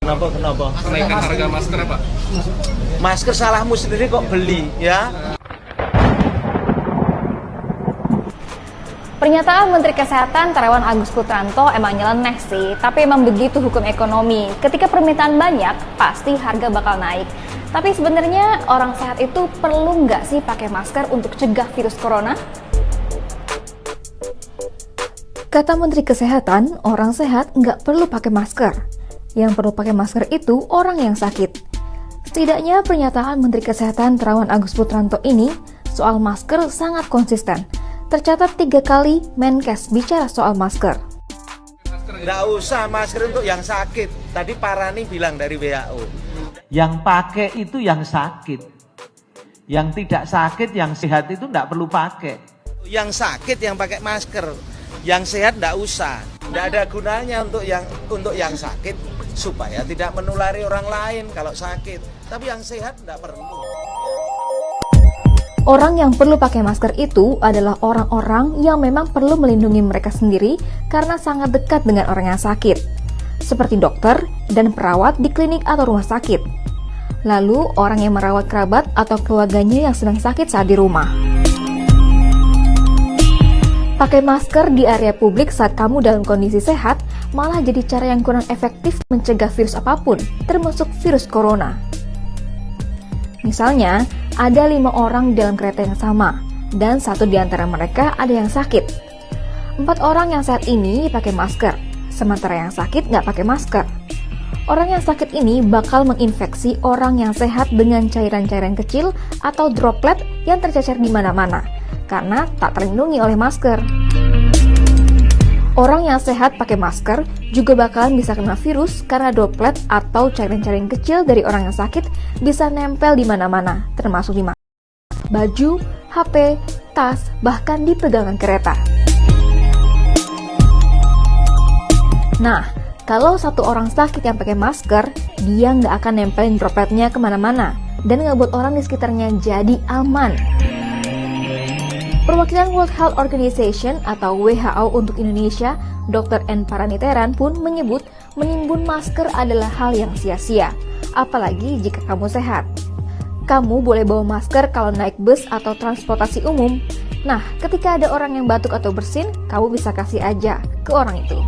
Kenapa? Kenaikan harga masker apa? Masker salahmu sendiri kok beli, ya? Pernyataan Menteri Kesehatan Terawan Agus Putranto emang nyeleneh sih, tapi emang begitu hukum ekonomi. Ketika permintaan banyak, pasti harga bakal naik. Tapi sebenarnya orang sehat itu perlu nggak sih pakai masker untuk cegah virus corona? Kata Menteri Kesehatan, orang sehat nggak perlu pakai masker. Yang perlu pakai masker itu orang yang sakit. Setidaknya pernyataan Menteri Kesehatan Terawan Agus Putranto ini soal masker sangat konsisten. Tercatat 3 kali Menkes bicara soal masker. Nggak usah masker untuk yang sakit. Tadi Parani bilang dari WHO. Yang pakai itu yang sakit. Yang tidak sakit, yang sehat itu nggak perlu pakai. Yang sakit yang pakai masker. Yang sehat nggak usah. Nggak ada gunanya untuk yang sakit supaya tidak menulari orang lain kalau sakit. Tapi yang sehat nggak perlu. Orang yang perlu pakai masker itu adalah orang-orang yang memang perlu melindungi mereka sendiri karena sangat dekat dengan orang yang sakit, seperti dokter dan perawat di klinik atau rumah sakit. Lalu, orang yang merawat kerabat atau keluarganya yang sedang sakit saat di rumah. Pakai masker di area publik saat kamu dalam kondisi sehat malah jadi cara yang kurang efektif mencegah virus apapun, termasuk virus corona. Misalnya, ada 5 orang dalam kereta yang sama, dan 1 di antara mereka ada yang sakit. 4 orang yang sehat ini pakai masker, sementara yang sakit nggak pakai masker. Orang yang sakit ini bakal menginfeksi orang yang sehat dengan cairan-cairan kecil atau droplet yang tercecer di mana-mana, karena tak terlindungi oleh masker. Orang yang sehat pakai masker juga bakalan bisa kena virus karena droplet atau cairan-cairan kecil dari orang yang sakit bisa nempel di mana-mana, termasuk di baju, HP, tas, bahkan di pegangan kereta. Nah, kalau 1 orang sakit yang pakai masker, dia nggak akan nempelin dropletnya kemana-mana dan nggak buat orang di sekitarnya jadi aman. Perwakilan World Health Organization atau WHO untuk Indonesia, Dr. N. Paraniteran pun menyebut menimbun masker adalah hal yang sia-sia, apalagi jika kamu sehat. Kamu boleh bawa masker kalau naik bus atau transportasi umum. Nah, ketika ada orang yang batuk atau bersin, kamu bisa kasih aja ke orang itu.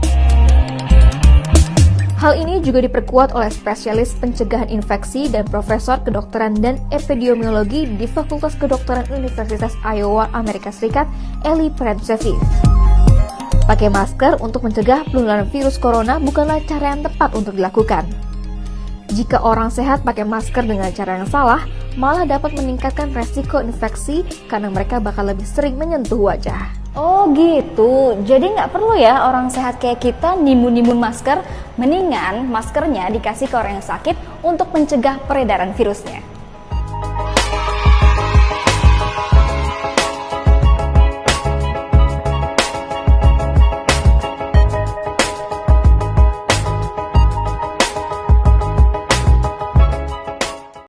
Hal ini juga diperkuat oleh spesialis pencegahan infeksi dan profesor kedokteran dan epidemiologi di Fakultas Kedokteran Universitas Iowa, Amerika Serikat, Eli Prensevich. Pakai masker untuk mencegah penularan virus corona bukanlah cara yang tepat untuk dilakukan. Jika orang sehat pakai masker dengan cara yang salah, malah dapat meningkatkan resiko infeksi karena mereka bakal lebih sering menyentuh wajah. Oh gitu, jadi nggak perlu ya orang sehat kayak kita nimbun-nimbun masker, mendingan maskernya dikasih ke orang yang sakit untuk mencegah peredaran virusnya.